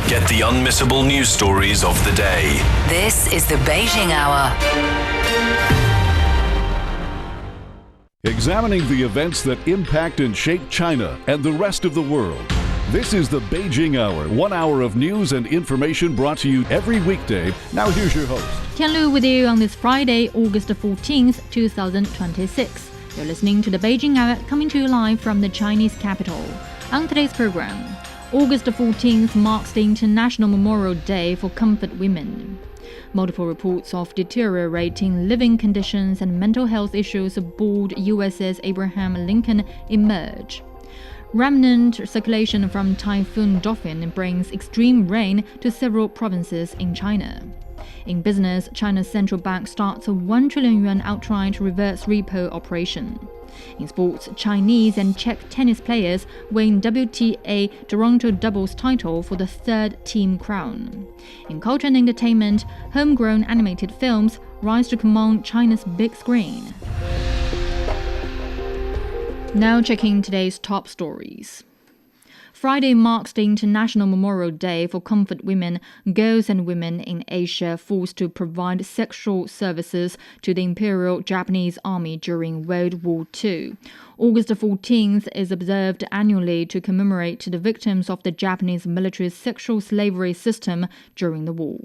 Get the unmissable news stories of the day. This is the Beijing Hour. Examining the events that impact and shape China and the rest of the world. This is the Beijing Hour, 1 hour of news and information brought to you every weekday. Now here's your host. Tian Lu with you on this Friday, August 14th, 2026. You're listening to the Beijing Hour, coming to you live from the Chinese capital. On today's program, August 14th marks the International Memorial Day for Comfort Women. Multiple reports of deteriorating living conditions and mental health issues aboard USS Abraham Lincoln emerge. Remnant circulation from Typhoon Dolphin brings extreme rain to several provinces in China. In business, China's central bank starts a 1 trillion yuan outright reverse repo operation. In sports, Chinese and Czech tennis players win WTA Toronto doubles title for the third team crown. In culture and entertainment, homegrown animated films rise to command China's big screen. Now checking today's top stories. Friday marks the International Memorial Day for Comfort Women, girls and women in Asia forced to provide sexual services to the Imperial Japanese Army during World War II. August 14th is observed annually to commemorate the victims of the Japanese military's sexual slavery system during the war.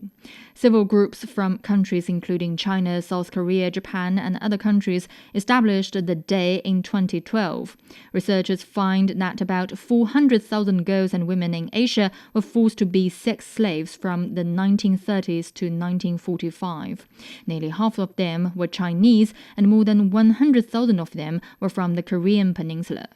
Civil groups from countries including China, South Korea, Japan, and other countries established the day in 2012. Researchers find that about 400,000 girls and women in Asia were forced to be sex slaves from the 1930s to 1945. Nearly half of them were Chinese, and more than 100,000 of them were from the Korean Peninsula.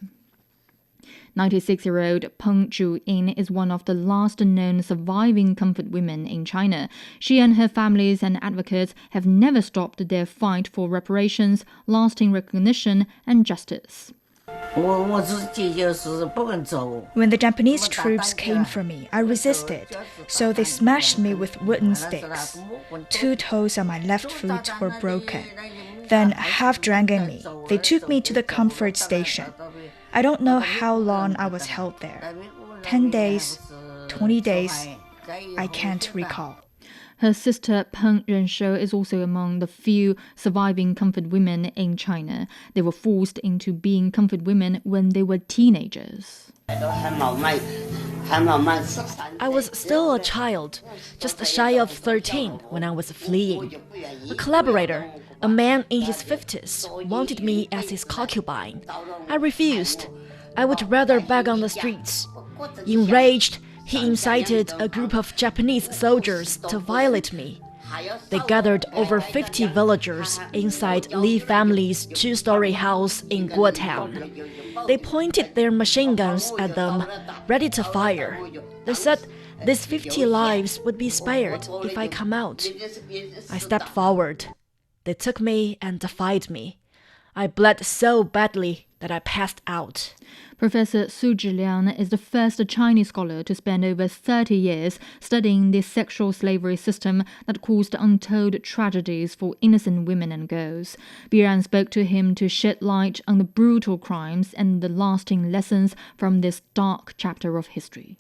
96-year-old Peng Zhu-yin is one of the last known surviving comfort women in China. She and her families and advocates have never stopped their fight for reparations, lasting recognition, and justice. When the Japanese troops came for me, I resisted, so they smashed me with wooden sticks. 2 toes on my left foot were broken. Then, half dragging me, they took me to the comfort station. I don't know how long I was held there. 10 days, 20 days, I can't recall. Her sister Peng Renshou is also among the few surviving comfort women in China. They were forced into being comfort women when they were teenagers. I was still a child, just shy of 13 when I was fleeing. A collaborator, a man in his 50s, wanted me as his concubine. I refused. I would rather beg on the streets. Enraged, he incited a group of Japanese soldiers to violate me. They gathered over 50 villagers inside Li family's 2-story house in Guotown. They pointed their machine guns at them, ready to fire. They said these 50 lives would be spared if I come out. I stepped forward. They took me and defied me. I bled so badly that I passed out. Professor Su Zhiliang is the first Chinese scholar to spend over 30 years studying the sexual slavery system that caused untold tragedies for innocent women and girls. Biran spoke to him to shed light on the brutal crimes and the lasting lessons from this dark chapter of history.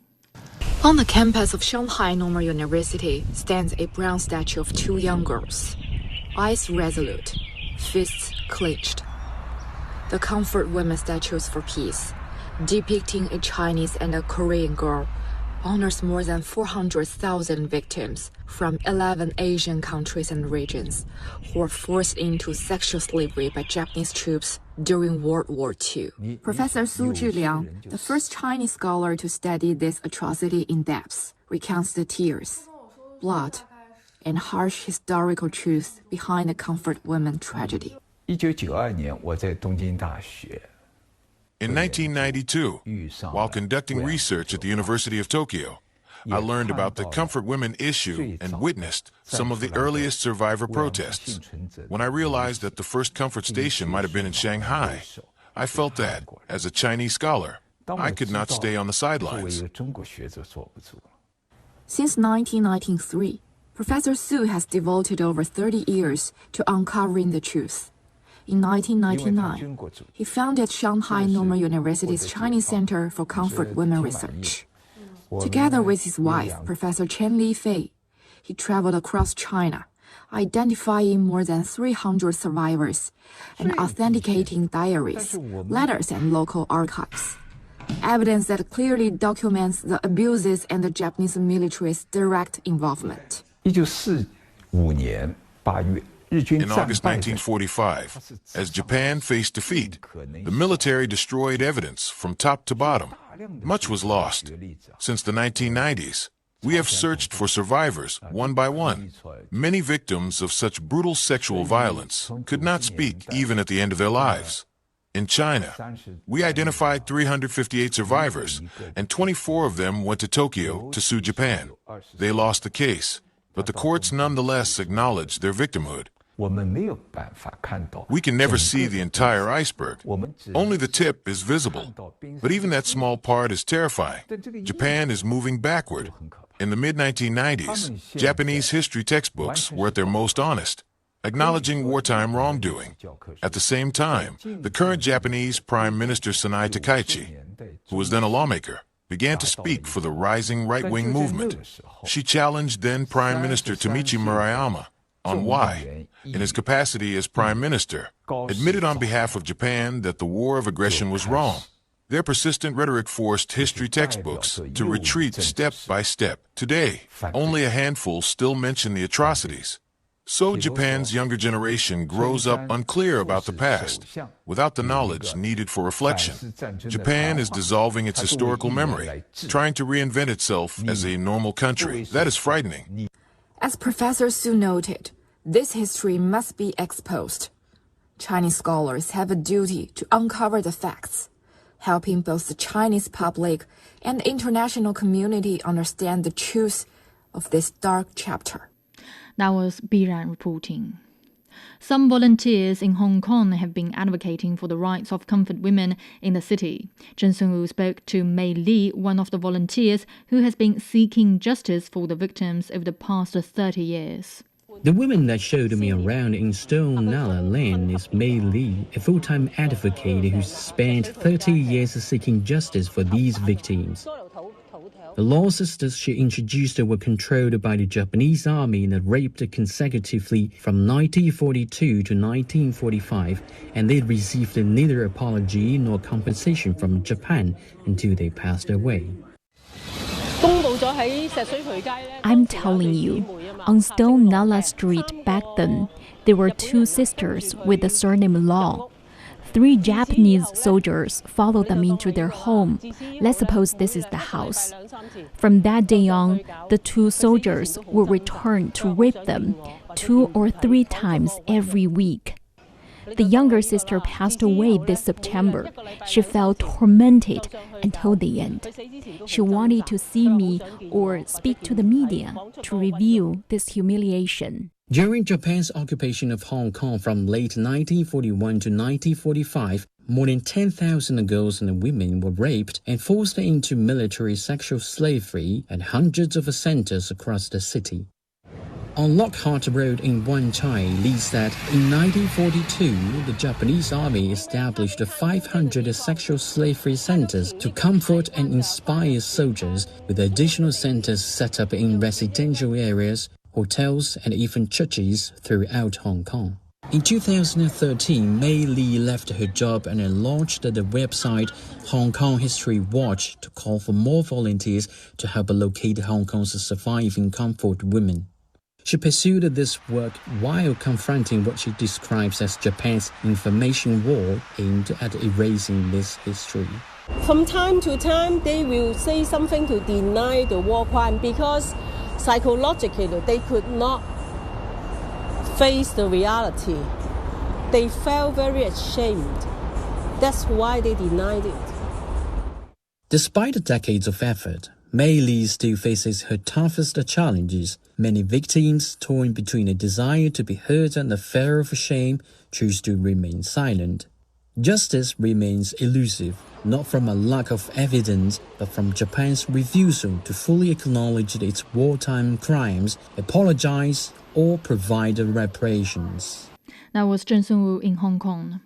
On the campus of Shanghai Normal University stands a bronze statue of 2 young girls, eyes resolute, fists clenched. The Comfort Women Statues for Peace, depicting a Chinese and a Korean girl, honors more than 400,000 victims from 11 Asian countries and regions who were forced into sexual slavery by Japanese troops during World War II. Professor Su Zhiliang, the first Chinese scholar to study this atrocity in depth, recounts the tears, blood, and harsh historical truth behind the Comfort Women tragedy. In 1992, while conducting research at the University of Tokyo, I learned about the comfort women issue and witnessed some of the earliest survivor protests. When I realized that the first comfort station might have been in Shanghai, I felt that, as a Chinese scholar, I could not stay on the sidelines. Since 1993, Professor Su has devoted over 30 years to uncovering the truth. In 1999, he founded Shanghai Normal University's Chinese Center for Comfort Women Research. Together with his wife, Professor Chen Li-Fei, he traveled across China, identifying more than 300 survivors and authenticating diaries, letters, and local archives. Evidence that clearly documents the abuses and the Japanese military's direct involvement. In August 1945, as Japan faced defeat, the military destroyed evidence from top to bottom. Much was lost. Since the 1990s, we have searched for survivors one by one. Many victims of such brutal sexual violence could not speak even at the end of their lives. In China, we identified 358 survivors, and 24 of them went to Tokyo to sue Japan. They lost the case, but the courts nonetheless acknowledged their victimhood. We can never see the entire iceberg. Only the tip is visible. But even that small part is terrifying. Japan is moving backward. In the mid-1990s, Japanese history textbooks were at their most honest, acknowledging wartime wrongdoing. At the same time, the current Japanese Prime Minister Sanai Takaichi, who was then a lawmaker, began to speak for the rising right-wing movement. She challenged then Prime Minister Tomichi Murayama on why, in his capacity as Prime Minister, admitted on behalf of Japan that the war of aggression was wrong. Their persistent rhetoric forced history textbooks to retreat step by step. Today, only a handful still mention the atrocities. So Japan's younger generation grows up unclear about the past, without the knowledge needed for reflection. Japan is dissolving its historical memory, trying to reinvent itself as a normal country. That is frightening. As Professor Su noted, this history must be exposed. Chinese scholars have a duty to uncover the facts, helping both the Chinese public and the international community understand the truth of this dark chapter. That was Biran reporting. Some volunteers in Hong Kong have been advocating for the rights of comfort women in the city. Chen Sun-Wu spoke to Mei Li, one of the volunteers who has been seeking justice for the victims over the past 30 years. The woman that showed me around in Stone Nala Lane is Mei Li, a full-time advocate who spent 30 years seeking justice for these victims. The law sisters she introduced were controlled by the Japanese army and raped consecutively from 1942 to 1945, and they received neither apology nor compensation from Japan until they passed away. I'm telling you, on Stone Nala Street back then, there were two sisters with the surname Law. 3 Japanese soldiers followed them into their home. Let's suppose this is the house. From that day on, the 2 soldiers would return to rape them 2 or 3 times every week. The younger sister passed away this September. She felt tormented until the end. She wanted to see me or speak to the media to review this humiliation. During Japan's occupation of Hong Kong from late 1941 to 1945, more than 10,000 girls and women were raped and forced into military sexual slavery at hundreds of centers across the city. On Lockhart Road in Wan Chai, Li said in 1942, the Japanese army established 500 sexual slavery centers to comfort and inspire soldiers, with additional centers set up in residential areas, hotels, and even churches throughout Hong Kong. In 2013, Mei Li left her job and launched the website Hong Kong History Watch to call for more volunteers to help locate Hong Kong's surviving comfort women. She pursued this work while confronting what she describes as Japan's information war aimed at erasing this history. From time to time, they will say something to deny the war crime because psychologically they could not face the reality. They felt very ashamed. That's why they denied it. Despite decades of effort, Mei Li still faces her toughest challenges. Many victims, torn between a desire to be heard and the fear of shame, choose to remain silent. Justice remains elusive, not from a lack of evidence, but from Japan's refusal to fully acknowledge its wartime crimes, apologize, or provide reparations. That was Chen Sun-Wu in Hong Kong.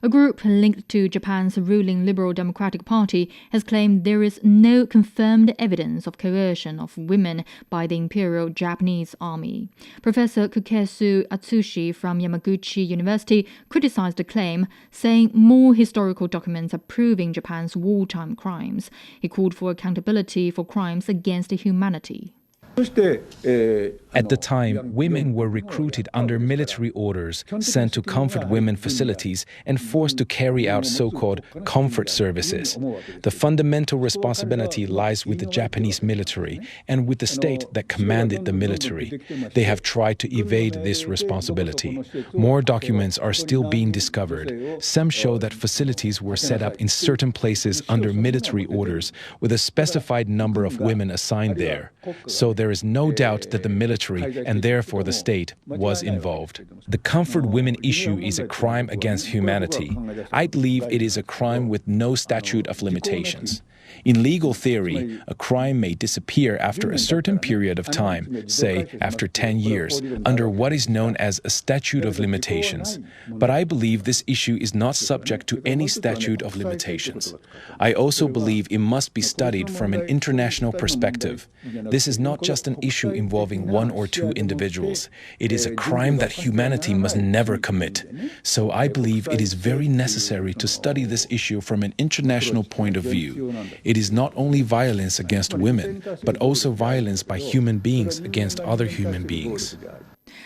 A group linked to Japan's ruling Liberal Democratic Party has claimed there is no confirmed evidence of coercion of women by the Imperial Japanese Army. Professor Kukesu Atsushi from Yamaguchi University criticized the claim, saying more historical documents are proving Japan's wartime crimes. He called for accountability for crimes against humanity. At the time, women were recruited under military orders, sent to comfort women facilities, and forced to carry out so-called comfort services. The fundamental responsibility lies with the Japanese military and with the state that commanded the military. They have tried to evade this responsibility. More documents are still being discovered. Some show that facilities were set up in certain places under military orders, with a specified number of women assigned there. So there is no doubt that the military, and therefore the state, was involved. The comfort women issue is a crime against humanity. I believe it is a crime with no statute of limitations. In legal theory, a crime may disappear after a certain period of time, say after 10 years, under what is known as a statute of limitations. But I believe this issue is not subject to any statute of limitations. I also believe it must be studied from an international perspective. This is not just an issue involving one or two individuals. It is a crime that humanity must never commit. So I believe it is very necessary to study this issue from an international point of view. It is not only violence against women, but also violence by human beings against other human beings.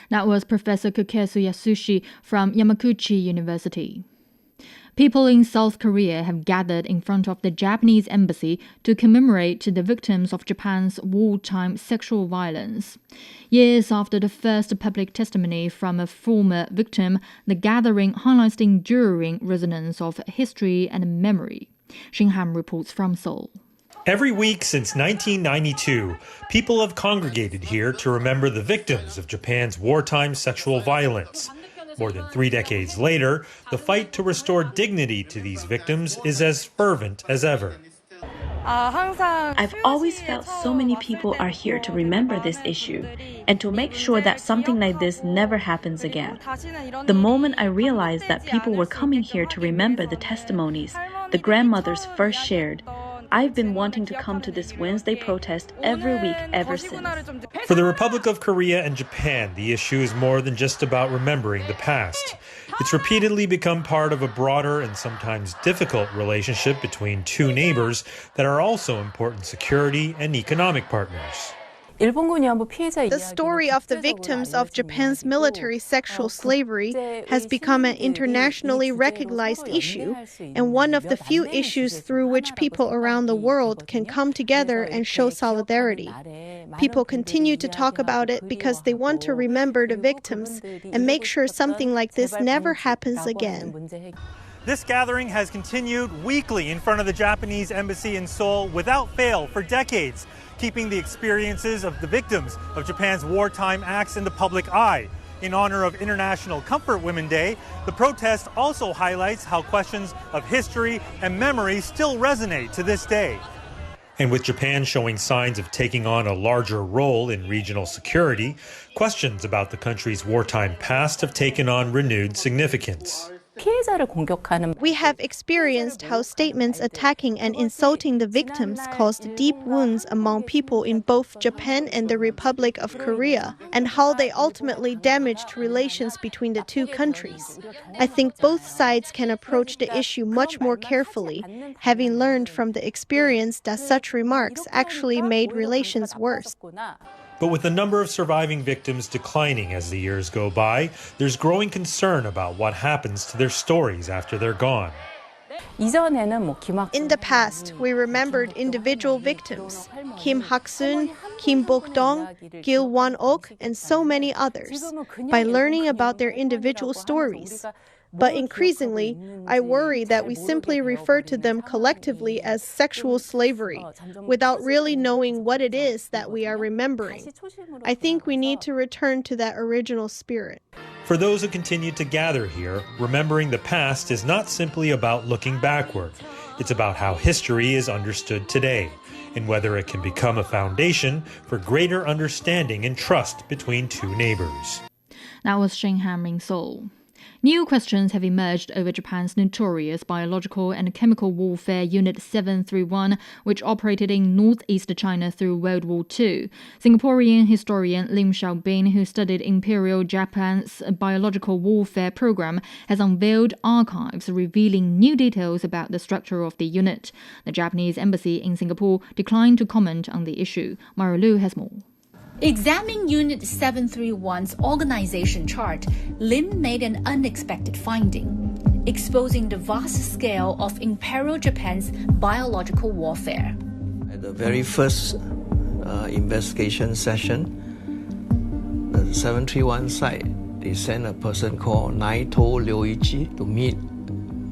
That was Professor Kukesu Yasushi from Yamaguchi University. People in South Korea have gathered in front of the Japanese embassy to commemorate the victims of Japan's wartime sexual violence. Years after the first public testimony from a former victim, the gathering highlights the enduring resonance of history and memory. Xinhan reports from Seoul. Every week since 1992, people have congregated here to remember the victims of Japan's wartime sexual violence. More than 3 decades later, the fight to restore dignity to these victims is as fervent as ever. I've always felt so many people are here to remember this issue and to make sure that something like this never happens again. The moment I realized that people were coming here to remember the testimonies the grandmothers first shared, I've been wanting to come to this Wednesday protest every week ever since. For the Republic of Korea and Japan, the issue is more than just about remembering the past. It's repeatedly become part of a broader and sometimes difficult relationship between two neighbors that are also important security and economic partners. The story of the victims of Japan's military sexual slavery has become an internationally recognized issue and one of the few issues through which people around the world can come together and show solidarity. People continue to talk about it because they want to remember the victims and make sure something like this never happens again. This gathering has continued weekly in front of the Japanese embassy in Seoul without fail for decades, keeping the experiences of the victims of Japan's wartime acts in the public eye. In honor of International Comfort Women Day, the protest also highlights how questions of history and memory still resonate to this day. And with Japan showing signs of taking on a larger role in regional security, questions about the country's wartime past have taken on renewed significance. We have experienced how statements attacking and insulting the victims caused deep wounds among people in both Japan and the Republic of Korea, and how they ultimately damaged relations between the two countries. I think both sides can approach the issue much more carefully, having learned from the experience that such remarks actually made relations worse. But with the number of surviving victims declining as the years go by, there's growing concern about what happens to their stories after they're gone. In the past, we remembered individual victims, Kim Hak-sun, Kim Bok-dong, Gil Won-ok, and so many others, by learning about their individual stories. But increasingly, I worry that we simply refer to them collectively as sexual slavery, without really knowing what it is that we are remembering. I think we need to return to that original spirit. For those who continue to gather here, remembering the past is not simply about looking backward. It's about how history is understood today, and whether it can become a foundation for greater understanding and trust between two neighbors. That was Xinhan in Seoul. New questions have emerged over Japan's notorious biological and chemical warfare Unit 731, which operated in northeast China through World War II. Singaporean historian Lim Xiaobin, who studied Imperial Japan's biological warfare program, has unveiled archives revealing new details about the structure of the unit. The Japanese embassy in Singapore declined to comment on the issue. Mara Liu has more. Examining Unit 731's organization chart, Lim made an unexpected finding, exposing the vast scale of Imperial Japan's biological warfare. At the very first investigation session, the 731 site, they sent a person called Naito Ryoichi to meet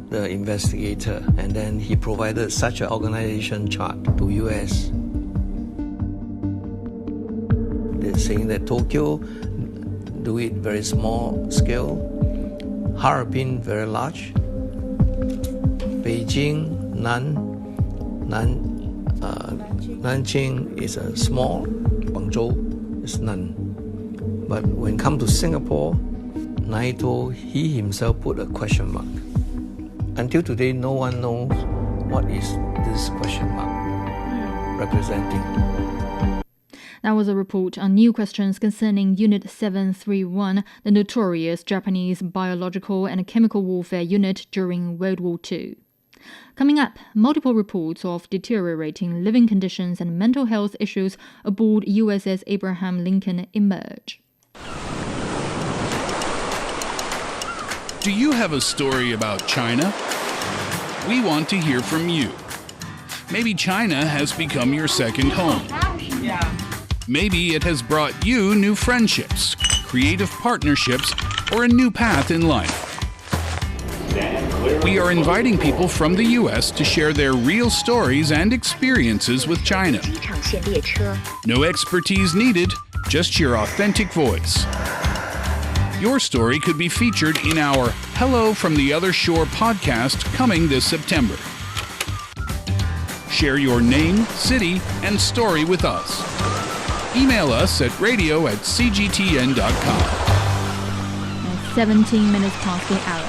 the investigator, and then he provided such an organization chart to US. They're saying that Tokyo do it very small scale, Harbin very large, Beijing Nanjing is a small, Guangzhou is none. But when it comes to Singapore, Naito, he himself put a question mark. Until today, no one knows what is this question mark representing. That was a report on new questions concerning Unit 731, the notorious Japanese biological and chemical warfare unit during World War II. Coming up, multiple reports of deteriorating living conditions and mental health issues aboard USS Abraham Lincoln emerge. Do you have a story about China? We want to hear from you. Maybe China has become your second home. Maybe it has brought you new friendships, creative partnerships, or a new path in life. We are inviting people from the U.S. to share their real stories and experiences with China. No expertise needed, just your authentic voice. Your story could be featured in our Hello from the Other Shore podcast coming this September. Share your name, city, and story with us. Email us at radio@cgtn.com. 17 minutes past the hour.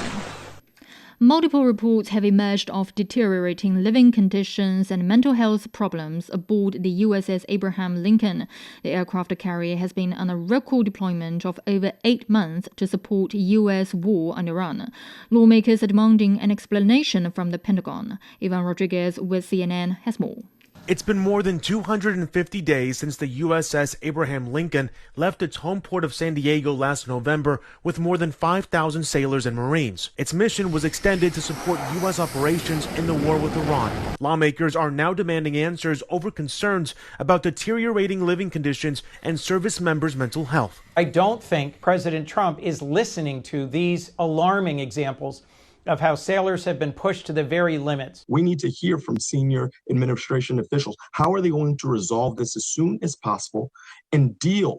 Multiple reports have emerged of deteriorating living conditions and mental health problems aboard the USS Abraham Lincoln. The aircraft carrier has been on a record deployment of over 8 months to support U.S. war on Iran. Lawmakers are demanding an explanation from the Pentagon. Ivan Rodriguez with CNN has more. It's been more than 250 days since the USS Abraham Lincoln left its home port of San Diego last November with more than 5,000 sailors and Marines. Its mission was extended to support U.S. operations in the war with Iran. Lawmakers are now demanding answers over concerns about deteriorating living conditions and service members' mental health. I don't think President Trump is listening to these alarming examples of how sailors have been pushed to the very limits. We need to hear from senior administration officials. How are they going to resolve this as soon as possible and deal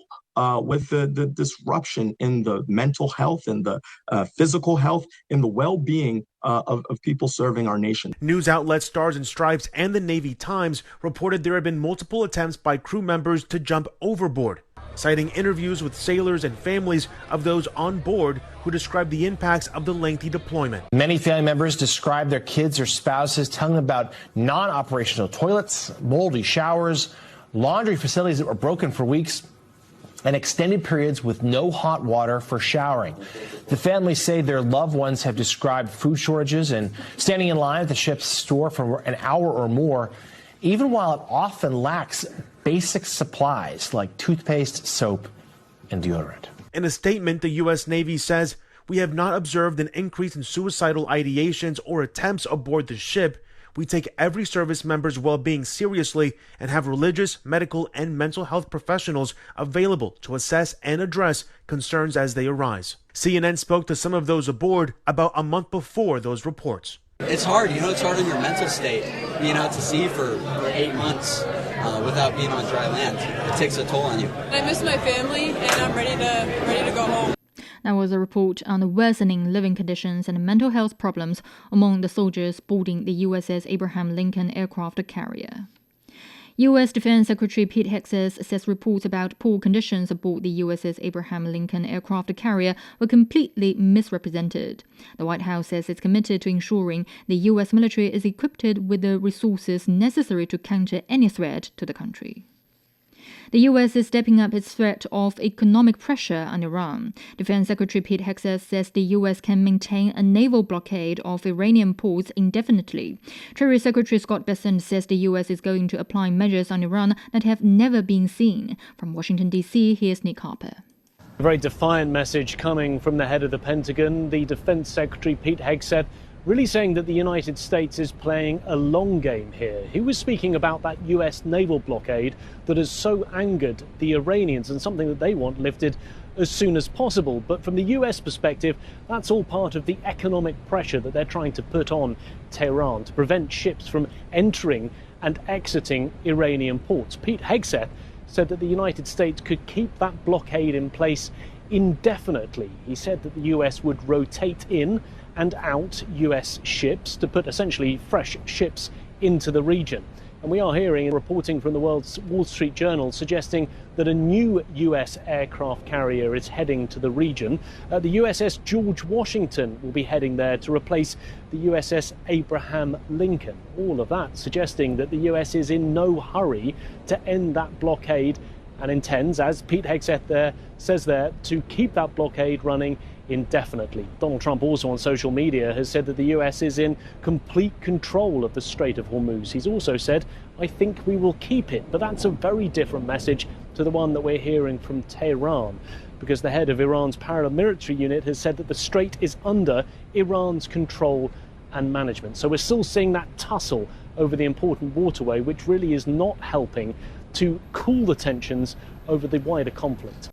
with the disruption in the mental health and the physical health and the well-being of people serving our nation? News outlets Stars and Stripes and the Navy Times reported there have been multiple attempts by crew members to jump overboard, citing interviews with sailors and families of those on board who described the impacts of the lengthy deployment. Many family members describe their kids or spouses telling them about non-operational toilets, moldy showers, laundry facilities that were broken for weeks, and extended periods with no hot water for showering. The families say their loved ones have described food shortages and standing in line at the ship's store for an hour or more, even while it often lacks basic supplies like toothpaste, soap, and deodorant. In a statement, the U.S. Navy says, "We have not observed an increase in suicidal ideations or attempts aboard the ship. We take every service member's well-being seriously and have religious, medical, and mental health professionals available to assess and address concerns as they arise." CNN spoke to some of those aboard about a month before those reports. It's hard, it's hard on your mental state, being out to sea for 8 months without being on dry land. It takes a toll on you. I miss my family and I'm ready to go home. That was a report on the worsening living conditions and mental health problems among the soldiers boarding the USS Abraham Lincoln aircraft carrier. U.S. Defense Secretary Pete Hegseth says reports about poor conditions aboard the USS Abraham Lincoln aircraft carrier were completely misrepresented. The White House says it's committed to ensuring the U.S. military is equipped with the resources necessary to counter any threat to the country. The U.S. is stepping up its threat of economic pressure on Iran. Defense Secretary Pete Hegseth says the U.S. can maintain a naval blockade of Iranian ports indefinitely. Treasury Secretary Scott Bessent says the U.S. is going to apply measures on Iran that have never been seen. From Washington, D.C., here's Nick Harper. A very defiant message coming from the head of the Pentagon, the Defense Secretary Pete Hegseth, really saying that the United States is playing a long game here. He was speaking about that US naval blockade that has so angered the Iranians and something that they want lifted as soon as possible. But from the US perspective, that's all part of the economic pressure that they're trying to put on Tehran to prevent ships from entering and exiting Iranian ports. Pete Hegseth said that the United States could keep that blockade in place indefinitely. He said that the US would rotate in and out US ships to put essentially fresh ships into the region. And we are hearing and reporting from the Wall Street Journal suggesting that a new US aircraft carrier is heading to the region. The USS George Washington will be heading there to replace the USS Abraham Lincoln. All of that suggesting that the US is in no hurry to end that blockade and intends, as Pete Hegseth says there, to keep that blockade running indefinitely. Donald Trump also on social media has said that the US is in complete control of the Strait of Hormuz. He's also said, I think we will keep it. But that's a very different message to the one that we're hearing from Tehran, because the head of Iran's paramilitary unit has said that the strait is under Iran's control and management. So we're still seeing that tussle over the important waterway, which really is not helping to cool the tensions over the wider conflict.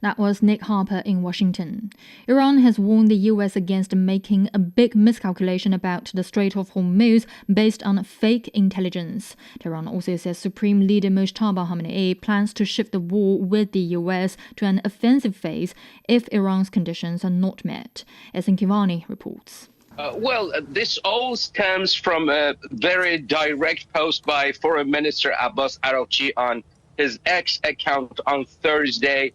That was Nick Harper in Washington. Iran has warned the U.S. against making a big miscalculation about the Strait of Hormuz based on fake intelligence. Tehran also says Supreme Leader Mojtaba Khamenei plans to shift the war with the U.S. to an offensive phase if Iran's conditions are not met. Esin Kivani reports. This all stems from a very direct post by Foreign Minister Abbas Araghchi on his X account on Thursday.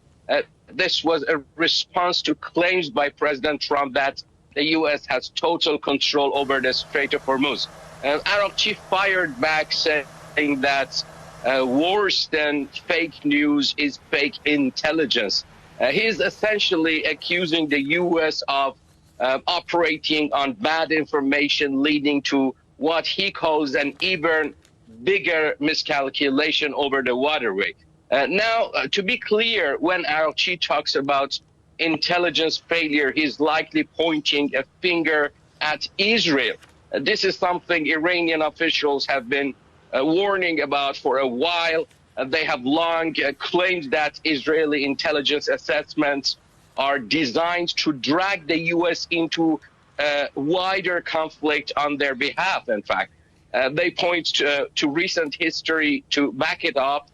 This was a response to claims by President Trump that the U.S. has total control over the Strait of Hormuz. Araghchi fired back saying that worse than fake news is fake intelligence. He's essentially accusing the U.S. of operating on bad information, leading to what he calls an even bigger miscalculation over the waterway. Now, to be clear, when Araghchi talks about intelligence failure, he's likely pointing a finger at Israel. This is something Iranian officials have been warning about for a while. They have long claimed that Israeli intelligence assessments are designed to drag the U.S. into a wider conflict on their behalf, in fact. They point to recent history to back it up.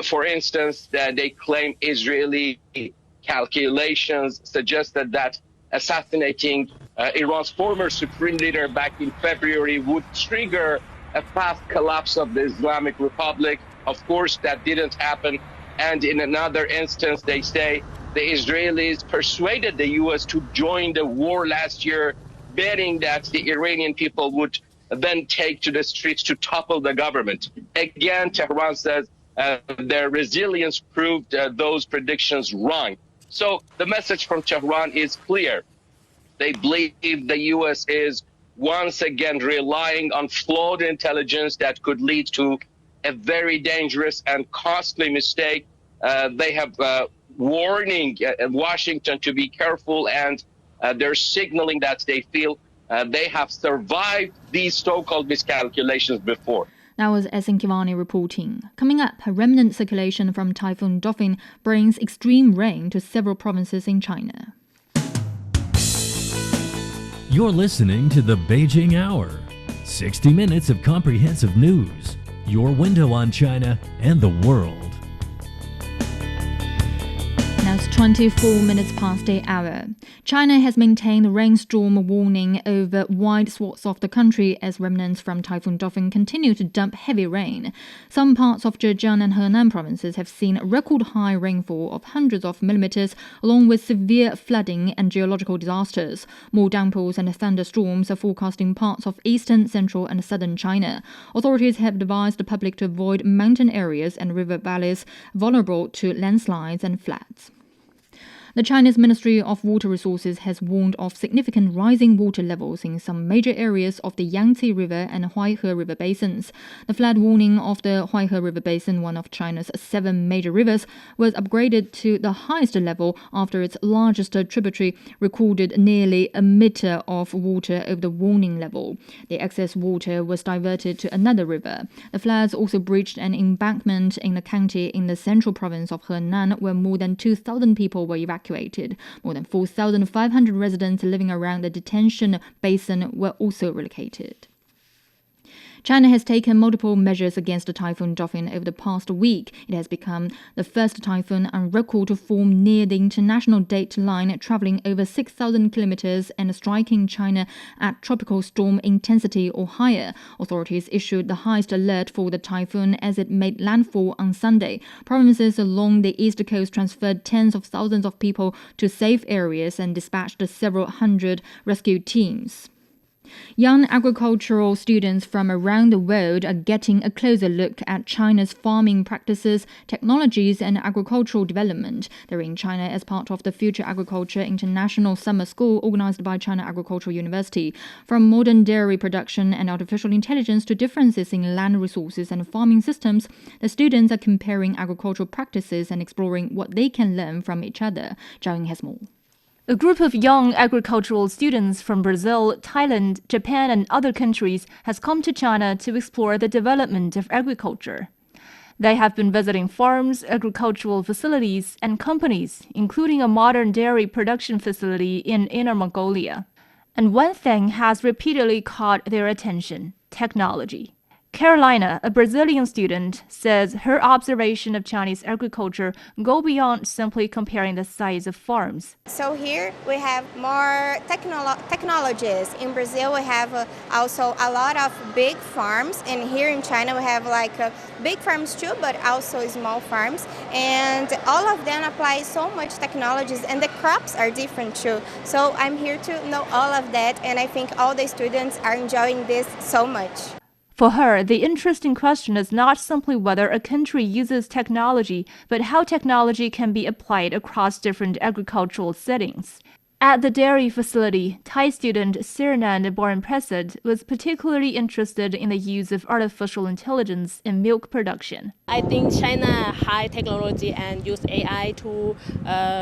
For instance, they claim Israeli calculations suggested that assassinating Iran's former supreme leader back in February would trigger a fast collapse of the Islamic Republic. Of course, that didn't happen. And in another instance, they say the Israelis persuaded the U.S. to join the war last year, betting that the Iranian people would then take to the streets to topple the government. Again, Tehran says their resilience proved those predictions wrong. So the message from Tehran is clear. They believe the U.S. is once again relying on flawed intelligence that could lead to a very dangerous and costly mistake. They have warning Washington to be careful, and they're signaling that they feel they have survived these so-called miscalculations before. That was Esin Kivani reporting. Coming up, a remnant circulation from Typhoon Dolphin brings extreme rain to several provinces in China. You're listening to the Beijing Hour. 60 minutes of comprehensive news. Your window on China and the world. Now it's 24 minutes past the hour. China has maintained a rainstorm warning over wide swaths of the country as remnants from Typhoon Dauphin continue to dump heavy rain. Some parts of Zhejiang and Henan provinces have seen record high rainfall of hundreds of millimeters, along with severe flooding and geological disasters. More downpours and thunderstorms are forecast in parts of eastern, central and southern China. Authorities have advised the public to avoid mountain areas and river valleys vulnerable to landslides and floods. The Chinese Ministry of Water Resources has warned of significant rising water levels in some major areas of the Yangtze River and Huaihe River basins. The flood warning of the Huaihe River Basin, one of China's 7 major rivers, was upgraded to the highest level after its largest tributary recorded nearly a meter of water over the warning level. The excess water was diverted to another river. The floods also breached an embankment in the county in the central province of Henan, where more than 2,000 people were evacuated. More than 4,500 residents living around the detention basin were also relocated. China has taken multiple measures against the Typhoon Dauphin over the past week. It has become the first typhoon on record to form near the international date line, traveling over 6,000 kilometers and striking China at tropical storm intensity or higher. Authorities issued the highest alert for the typhoon as it made landfall on Sunday. Provinces along the east coast transferred tens of thousands of people to safe areas and dispatched several hundred rescue teams. Young agricultural students from around the world are getting a closer look at China's farming practices, technologies, and agricultural development. They're in China as part of the Future Agriculture International Summer School organized by China Agricultural University. From modern dairy production and artificial intelligence to differences in land resources and farming systems, the students are comparing agricultural practices and exploring what they can learn from each other. Zhao Ying has more. A group of young agricultural students from Brazil, Thailand, Japan, and other countries has come to China to explore the development of agriculture. They have been visiting farms, agricultural facilities, and companies, including a modern dairy production facility in Inner Mongolia. And one thing has repeatedly caught their attention: technology. Carolina, a Brazilian student, says her observation of Chinese agriculture go beyond simply comparing the size of farms. So here we have more technologies. In Brazil we have also a lot of big farms, and here in China we have big farms too, but also small farms, and all of them apply so much technologies, and the crops are different too. So I'm here to know all of that, and I think all the students are enjoying this so much. For her, the interesting question is not simply whether a country uses technology, but how technology can be applied across different agricultural settings. At the dairy facility, Thai student Sirnan Boran-Prasad was particularly interested in the use of artificial intelligence in milk production. I think China high technology and use AI to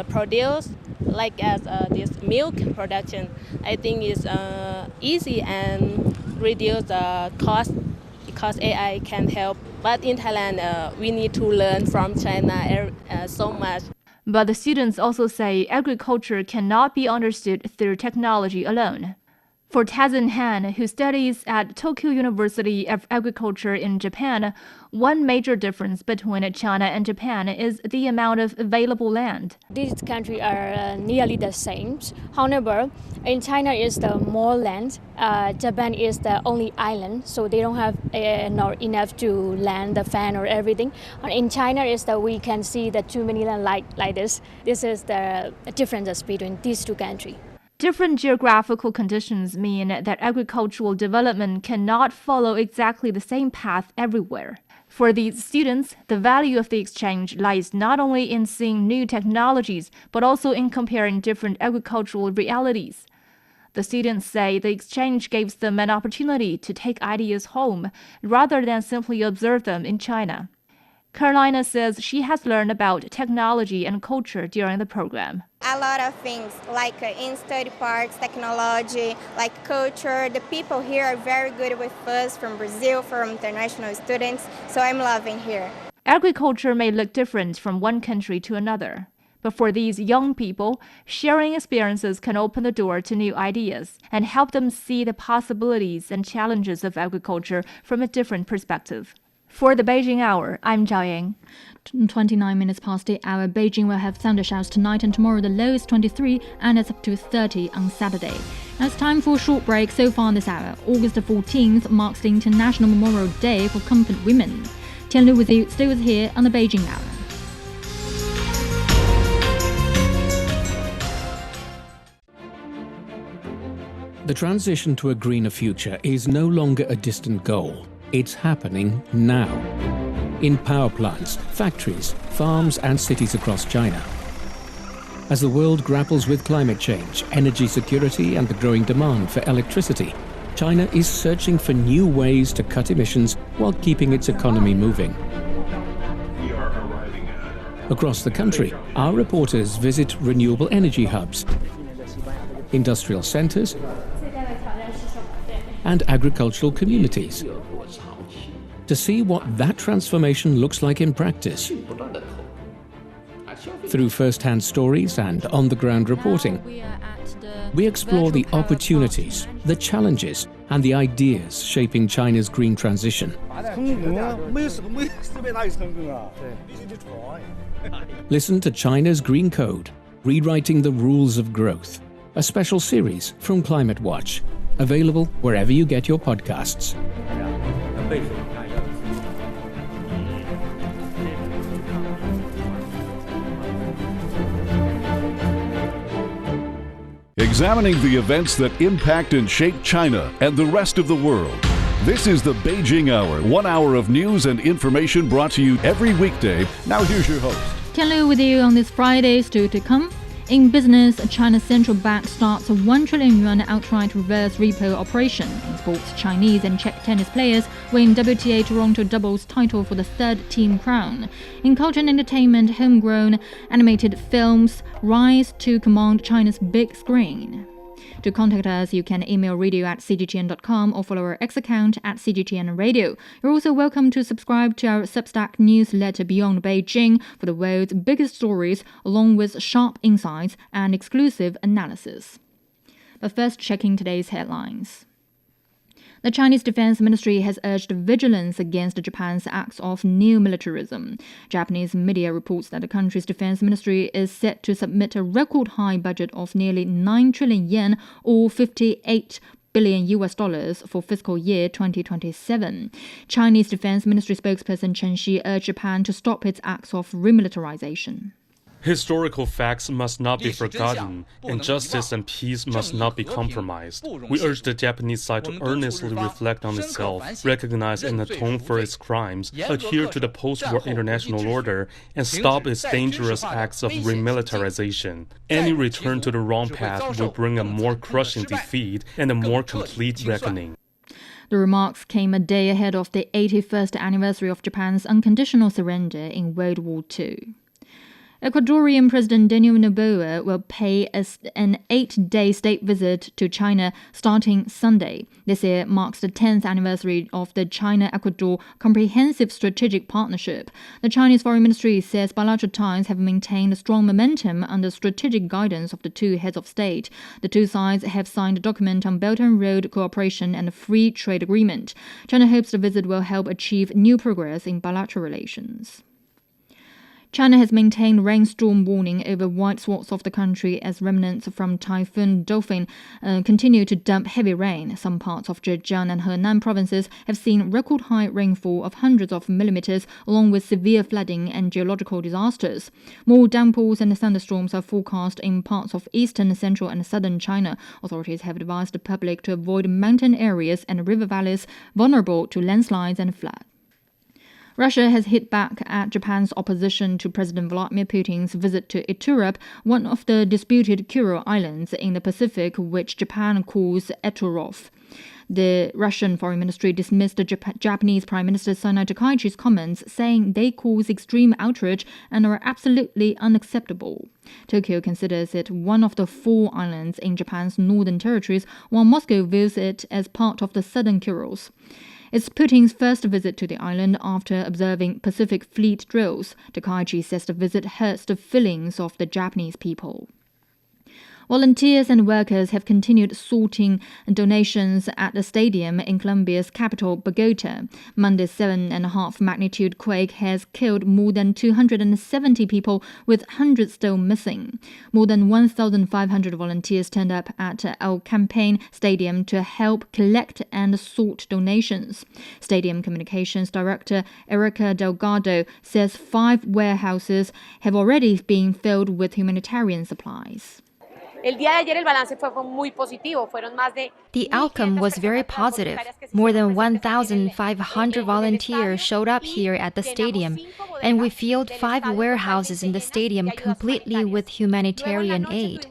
produce this milk production. I think it's easy and reduce the cost because AI can help. But in Thailand, we need to learn from China so much. But the students also say agriculture cannot be understood through technology alone. For Tazin Han, who studies at Tokyo University of Agriculture in Japan, one major difference between China and Japan is the amount of available land. These countries are nearly the same. However, in China is the more land. Japan is the only island, so they don't have enough to land the fan or everything. And in China is that we can see the too many land like this. This is the difference between these two countries. Different geographical conditions mean that agricultural development cannot follow exactly the same path everywhere. For these students, the value of the exchange lies not only in seeing new technologies, but also in comparing different agricultural realities. The students say the exchange gives them an opportunity to take ideas home, rather than simply observe them in China. Carolina says she has learned about technology and culture during the program. A lot of things, like in study parts, technology, like culture. The people here are very good with us from Brazil, from international students, so I'm loving here. Agriculture may look different from one country to another. But for these young people, sharing experiences can open the door to new ideas and help them see the possibilities and challenges of agriculture from a different perspective. For the Beijing Hour, I'm Zhao Yang. 29 minutes past the hour. Beijing will have thundershowers tonight and tomorrow. The low is 23 and it's up to 30 on Saturday. Now it's time for a short break. So far this hour, August the 14th marks the International Memorial Day for Comfort Women. Tian Lu with you. Stay with here on the Beijing Hour. The transition to a greener future is no longer a distant goal. It's happening now. In power plants, factories, farms and cities across China. As the world grapples with climate change, energy security and the growing demand for electricity, China is searching for new ways to cut emissions while keeping its economy moving. Across the country, our reporters visit renewable energy hubs, industrial centers, and agricultural communities to see what that transformation looks like in practice. Through first-hand stories and on-the-ground reporting, we explore the opportunities, the challenges, and the ideas shaping China's green transition. Listen to China's Green Code, Rewriting the Rules of Growth, a special series from Climate Watch, available wherever you get your podcasts. Examining the events that impact and shape China and the rest of the world. This is the Beijing Hour, 1 hour of news and information brought to you every weekday. Now here's your host. Tian Lu with you on this Friday. Still to come. In business, China's central bank starts a 1 trillion yuan outright reverse repo operation. In sports, Chinese and Czech tennis players win WTA Toronto doubles title for the third team crown. In culture and entertainment, homegrown animated films rise to command China's big screen. To contact us, you can email radio@cgtn.com or follow our X account @CGTN Radio. You're also welcome to subscribe to our Substack newsletter Beyond Beijing for the world's biggest stories, along with sharp insights and exclusive analysis. But first, checking today's headlines. The Chinese Defense Ministry has urged vigilance against Japan's acts of new militarism. Japanese media reports that the country's defense ministry is set to submit a record high budget of nearly 9 trillion yen or $58 billion for fiscal year 2027. Chinese Defense Ministry spokesperson Chen Xi urged Japan to stop its acts of remilitarization. Historical facts must not be forgotten, and justice and peace must not be compromised. We urge the Japanese side to earnestly reflect on itself, recognize and atone for its crimes, adhere to the post-war international order, and stop its dangerous acts of remilitarization. Any return to the wrong path will bring a more crushing defeat and a more complete reckoning. The remarks came a day ahead of the 81st anniversary of Japan's unconditional surrender in World War II. Ecuadorian President Daniel Noboa will pay an 8-day state visit to China starting Sunday. This year marks the 10th anniversary of the China-Ecuador Comprehensive Strategic Partnership. The Chinese Foreign Ministry says bilateral ties have maintained strong momentum under strategic guidance of the two heads of state. The two sides have signed a document on Belt and Road cooperation and a free trade agreement. China hopes the visit will help achieve new progress in bilateral relations. China has maintained rainstorm warning over wide swaths of the country as remnants from Typhoon Dolphin continue to dump heavy rain. Some parts of Zhejiang and Henan provinces have seen record high rainfall of hundreds of millimeters, along with severe flooding and geological disasters. More downpours and thunderstorms are forecast in parts of eastern, central and southern China. Authorities have advised the public to avoid mountain areas and river valleys vulnerable to landslides and floods. Russia has hit back at Japan's opposition to President Vladimir Putin's visit to Iturup, one of the disputed Kuril Islands in the Pacific, which Japan calls Eturov. The Russian Foreign Ministry dismissed the Japanese Prime Minister Sonai Takaichi's comments, saying they cause extreme outrage and are absolutely unacceptable. Tokyo considers it one of the 4 islands in Japan's northern territories, while Moscow views it as part of the southern Kurils. It's Putin's first visit to the island after observing Pacific Fleet drills. Takaichi says the visit hurts the feelings of the Japanese people. Volunteers and workers have continued sorting donations at the stadium in Colombia's capital, Bogota. Monday's 7.5 magnitude quake has killed more than 270 people, with hundreds still missing. More than 1,500 volunteers turned up at El Campín Stadium to help collect and sort donations. Stadium Communications Director Erica Delgado says 5 warehouses have already been filled with humanitarian supplies. The outcome was very positive. More than 1,500 volunteers showed up here at the stadium, and we filled 5 warehouses in the stadium completely with humanitarian aid.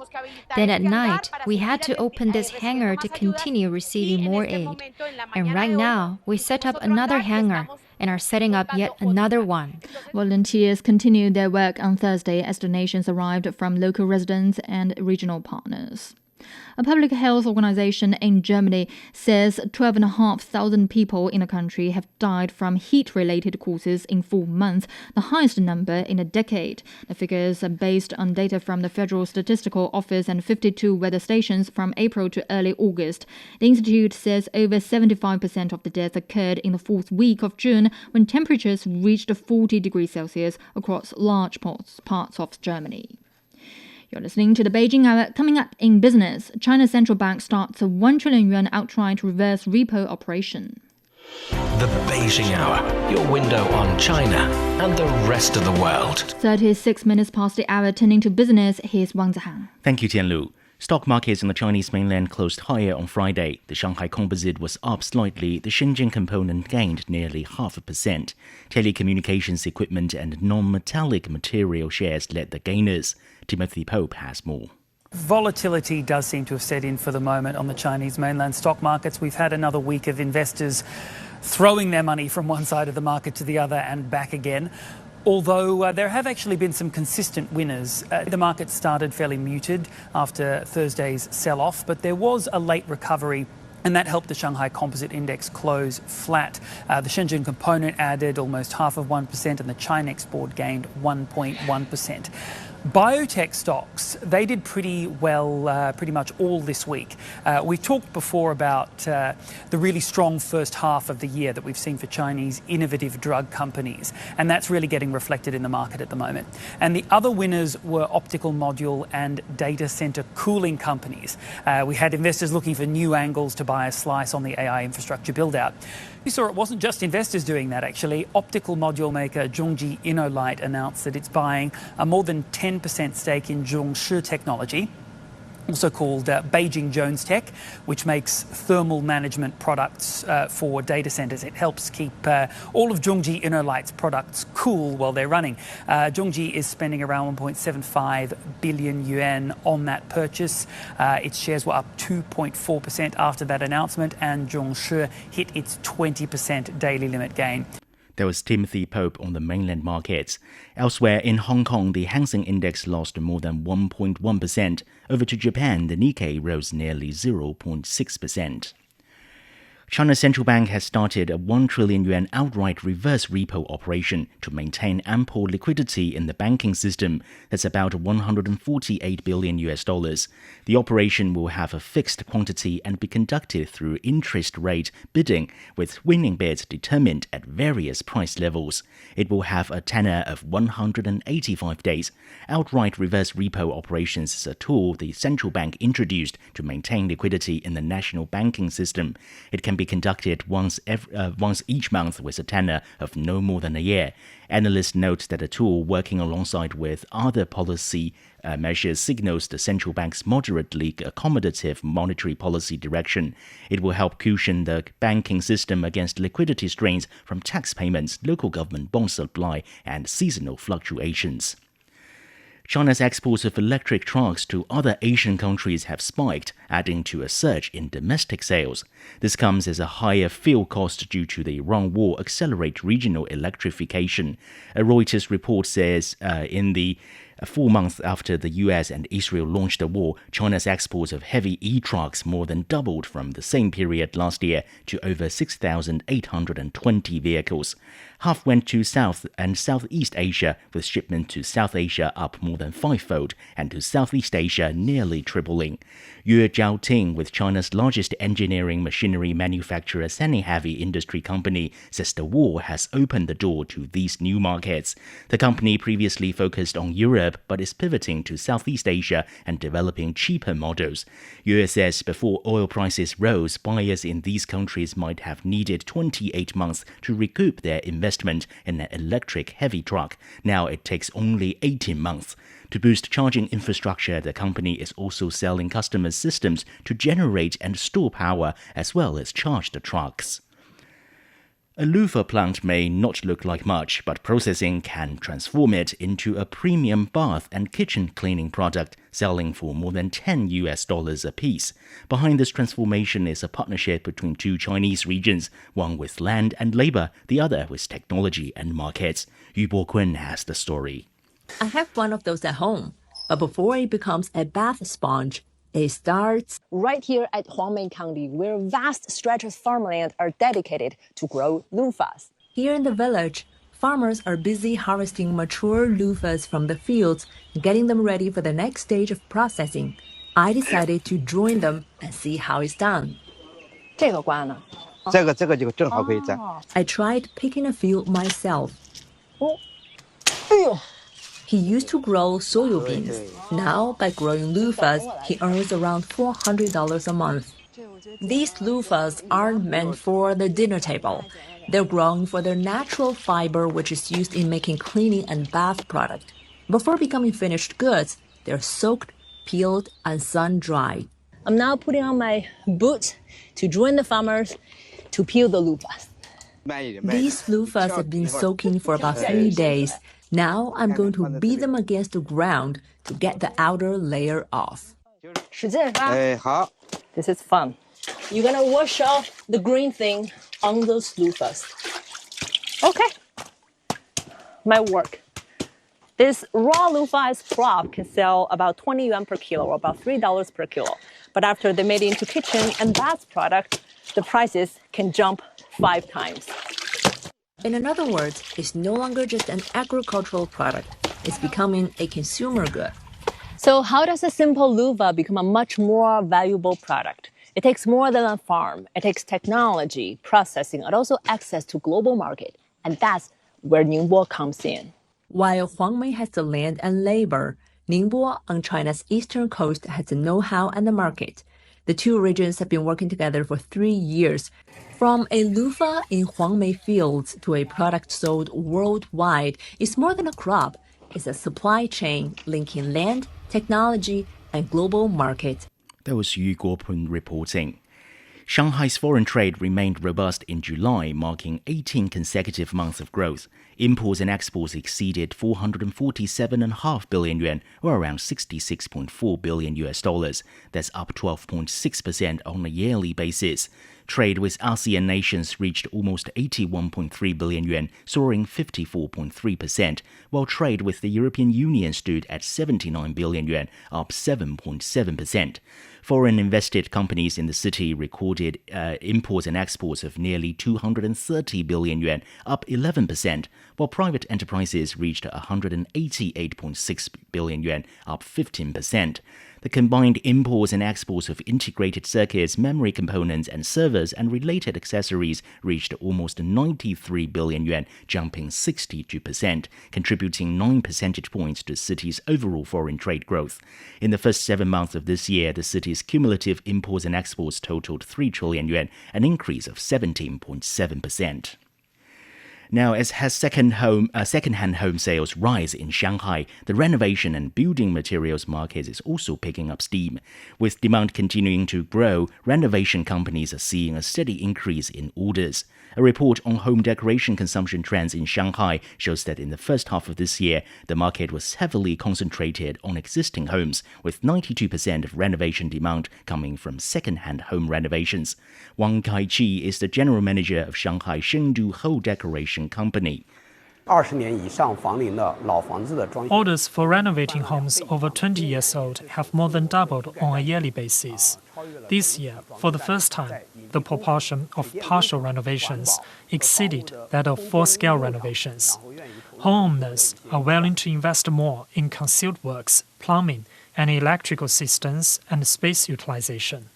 Then at night, we had to open this hangar to continue receiving more aid. And right now, we set up another hangar and are setting up yet another one. Volunteers continued their work on Thursday as donations arrived from local residents and regional partners. A public health organization in Germany says 12,500 people in the country have died from heat-related causes in 4 months, the highest number in a decade. The figures are based on data from the Federal Statistical Office and 52 weather stations from April to early August. The institute says over 75% of the deaths occurred in the 4th week of June, when temperatures reached 40 degrees Celsius across large parts of Germany. You're listening to the Beijing Hour. Coming up in business, China's central bank starts a 1 trillion yuan outright reverse repo operation. The Beijing Hour, your window on China and the rest of the world. 36 minutes past the hour, turning to business, here's Wang Zihang. Thank you, Tianlu. Stock markets on the Chinese mainland closed higher on Friday. The Shanghai Composite was up slightly. The Shenzhen Component gained nearly 0.5%. Telecommunications equipment and non-metallic material shares led the gainers. Timothy Pope has more. Volatility does seem to have set in for the moment on the Chinese mainland stock markets. We've had another week of investors throwing their money from one side of the market to the other and back again. Although there have actually been some consistent winners. The market started fairly muted after Thursday's sell-off, but there was a late recovery, and that helped the Shanghai Composite Index close flat. The Shenzhen Component added almost 0.5%, and the Chinex board gained 1.1%. Biotech stocks, they did pretty well pretty much all this week. We've talked before about the really strong first half of the year that we've seen for Chinese innovative drug companies, and that's really getting reflected in the market at the moment. And the other winners were optical module and data center cooling companies. We had investors looking for new angles to buy a slice on the AI infrastructure build-out. We saw it wasn't just investors doing that, actually. Optical module maker Zhongji InnoLight announced that it's buying a more than 10% stake in Zhongshi Technology, also called Beijing Jones Tech, which makes thermal management products for data centers. It helps keep all of Zhongji InnoLight's products cool while they're running. Zhongji is spending around 1.75 billion yuan on that purchase. Its shares were up 2.4% after that announcement, and Zhongshi hit its 20% daily limit gain. There was Timothy Pope on the mainland markets. Elsewhere in Hong Kong, the Hang Seng Index lost more than 1.1%. Over to Japan, the Nikkei rose nearly 0.6%. China's central bank has started a 1 trillion yuan outright reverse repo operation to maintain ample liquidity in the banking system. That's about $148 billion. The operation will have a fixed quantity and be conducted through interest rate bidding, with winning bids determined at various price levels. It will have a tenor of 185 days. Outright reverse repo operations is a tool the central bank introduced to maintain liquidity in the national banking system. It can be conducted once each month with a tenor of no more than a year. Analysts note that the tool, working alongside with other policy measures, signals the central bank's moderately accommodative monetary policy direction. It will help cushion the banking system against liquidity strains from tax payments, local government bond supply, and seasonal fluctuations. China's exports of electric trucks to other Asian countries have spiked, adding to a surge in domestic sales. This comes as a higher fuel cost due to the Iran war accelerate regional electrification. A Reuters report says in the 4 months after the US and Israel launched the war, China's exports of heavy e-trucks more than doubled from the same period last year to over 6,820 vehicles. Half went to South and Southeast Asia, with shipment to South Asia up more than fivefold and to Southeast Asia nearly tripling. Yue Zhaoting, with China's largest engineering machinery manufacturer Sany Heavy Industry Company, says the war has opened the door to these new markets. The company previously focused on Europe but is pivoting to Southeast Asia and developing cheaper models. Yue says before oil prices rose, buyers in these countries might have needed 28 months to recoup their investment in an electric heavy truck. Now it takes only 18 months. To boost charging infrastructure, the company is also selling customers systems to generate and store power as well as charge the trucks. A loofah plant may not look like much, but processing can transform it into a premium bath and kitchen cleaning product, selling for more than $10 a piece. Behind this transformation is a partnership between two Chinese regions, one with land and labor, the other with technology and markets. Yu Bo-kun has the story. I have one of those at home, but before it becomes a bath sponge, it starts right here at Huangmei County, where vast stretches of farmland are dedicated to grow loofahs. Here in the village, farmers are busy harvesting mature loofahs from the fields and getting them ready for the next stage of processing. I decided to join them and see how it's done. I tried picking a few myself. He used to grow soybeans. Now, by growing loofahs, he earns around $400 a month. These loofahs aren't meant for the dinner table. They're grown for their natural fiber, which is used in making cleaning and bath products. Before becoming finished goods, they're soaked, peeled, and sun-dried. I'm now putting on my boots to join the farmers to peel the loofahs. These loofahs have been soaking for about 3 days. Now I'm going to beat them against the ground to get the outer layer off. This is fun. You're gonna wash off the green thing on those loofahs. Okay. My work. This raw loofahs crop can sell about 20 yuan per kilo, or about $3 per kilo. But after they made it into kitchen and bath product, the prices can jump 5 times. In other words, it's no longer just an agricultural product. It's becoming a consumer good. So how does a simple loofah become a much more valuable product? It takes more than a farm. It takes technology, processing, and also access to global market. And that's where Ningbo comes in. While Huangmei has the land and labor, Ningbo on China's eastern coast has the know-how and the market. The two regions have been working together for 3 years. From a loofah in Huangmei fields to a product sold worldwide, it's more than a crop. It's a supply chain linking land, technology, and global market. That was Yu Guopun reporting. Shanghai's foreign trade remained robust in July, marking 18 consecutive months of growth. Imports and exports exceeded 447.5 billion yuan, or around $66.4 billion. That's up 12.6% on a yearly basis. Trade with ASEAN nations reached almost 81.3 billion yuan, soaring 54.3%, while trade with the European Union stood at 79 billion yuan, up 7.7%. Foreign invested companies in the city recorded imports and exports of nearly 230 billion yuan, up 11%, while private enterprises reached 188.6 billion yuan, up 15%. The combined imports and exports of integrated circuits, memory components, and servers and related accessories reached almost 93 billion yuan, jumping 62%, contributing 9 percentage points to the city's overall foreign trade growth. In the first 7 months of this year, the city's cumulative imports and exports totaled 3 trillion yuan, an increase of 17.7%. Now, as has second-hand home sales rise in Shanghai, the renovation and building materials market is also picking up steam. With demand continuing to grow, renovation companies are seeing a steady increase in orders. A report on home decoration consumption trends in Shanghai shows that in the first half of this year, the market was heavily concentrated on existing homes, with 92% of renovation demand coming from second-hand home renovations. Wang Kaiqi is the general manager of Shanghai Shengdu Home Decoration Company. Orders for renovating homes over 20 years old have more than doubled on a yearly basis. This year, for the first time, the proportion of partial renovations exceeded that of full-scale renovations. Homeowners are willing to invest more in concealed works, plumbing, and electrical systems and space utilization.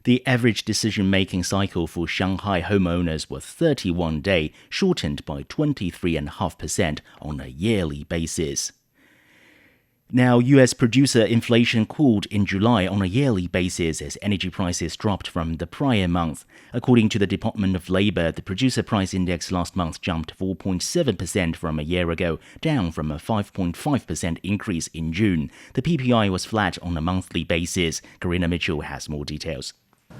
The average decision-making cycle for Shanghai homeowners was 31 days, shortened by 23.5% on a yearly basis. Now, U.S. producer inflation cooled in July on a yearly basis as energy prices dropped from the prior month. According to the Department of Labor, the producer price index last month jumped 4.7% from a year ago, down from a 5.5% increase in June. The PPI was flat on a monthly basis. Karina Mitchell has more details.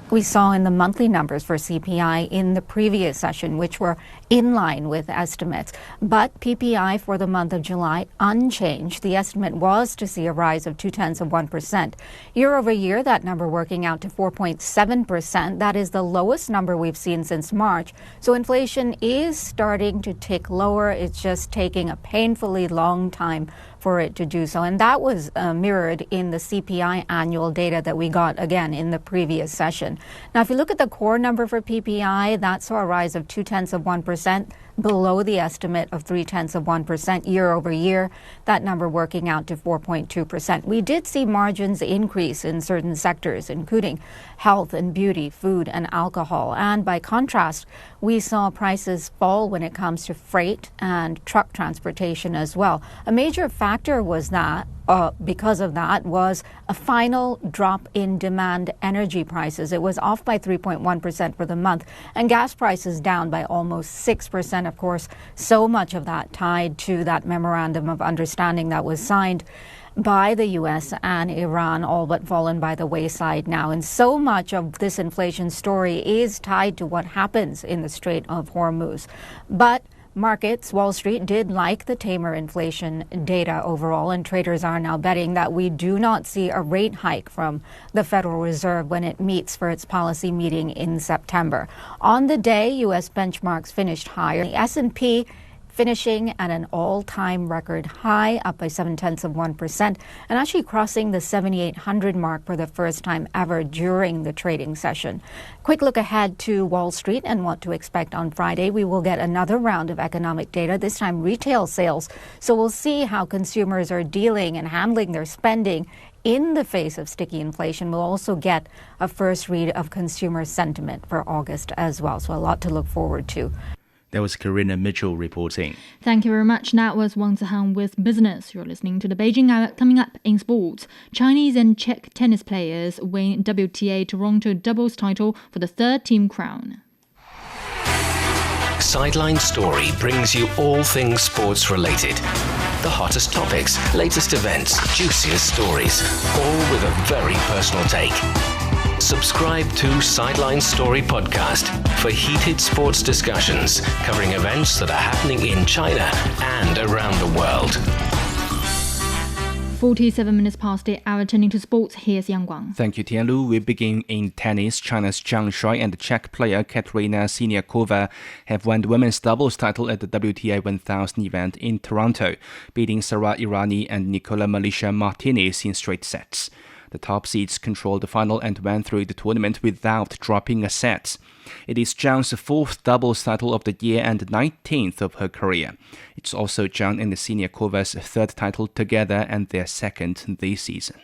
We saw in the monthly numbers for CPI in the previous session, which were in line with estimates. But PPI for the month of July unchanged. The estimate was to see a rise of 0.2%. Year over year, that number working out to 4.7%. That is the lowest number we've seen since March. So inflation is starting to tick lower. It's just taking a painfully long time for it to do so. And that was mirrored in the CPI annual data that we got again in the previous session. Now, if you look at the core number for PPI, that saw a rise of 0.2%, below the estimate of 0.3% year over year, that number working out to 4.2%. We did see margins increase in certain sectors, including health and beauty, food and alcohol. And by contrast, we saw prices fall when it comes to freight and truck transportation as well. A major factor was that because of that was a final drop in demand energy prices. It was off by 3.1% for the month, and gas prices down by almost 6%. Of course, so much of that tied to that memorandum of understanding that was signed by the U.S. and Iran, all but fallen by the wayside now. And so much of this inflation story is tied to what happens in the Strait of Hormuz. But markets, Wall Street, did like the tamer inflation data overall, and traders are now betting that we do not see a rate hike from the Federal Reserve when it meets for its policy meeting in September. On the day, U.S. benchmarks finished higher. The S&P finishing at an all-time record high, up by 0.7%, and actually crossing the 7,800 mark for the first time ever during the trading session. Quick look ahead to Wall Street and what to expect on Friday. We will get another round of economic data, this time retail sales. So we'll see how consumers are dealing and handling their spending in the face of sticky inflation. We'll also get a first read of consumer sentiment for August as well. So a lot to look forward to. That was Karina Mitchell reporting. Thank you very much. That was Wang Zihang with Business. You're listening to the Beijing Hour. Coming up in sports, Chinese and Czech tennis players win WTA Toronto doubles title for the third team crown. Sideline Story brings you all things sports related. The hottest topics, latest events, juiciest stories, all with a very personal take. Subscribe to Sideline Story Podcast for heated sports discussions covering events that are happening in China and around the world. 47 minutes past the hour, turning to sports. Here's Yang Guang. Thank you, Tianlu. We begin in tennis. China's Zhang Shuai and Czech player Katerina Siniakova have won the women's doubles title at the WTA 1000 event in Toronto, beating Sara Errani and Nicola Milicia Martinez in straight sets. The top seeds controlled the final and went through the tournament without dropping a set. It is Zhang's fourth doubles title of the year and 19th of her career. It's also Zhang and Siniakova's third title together and their second this season.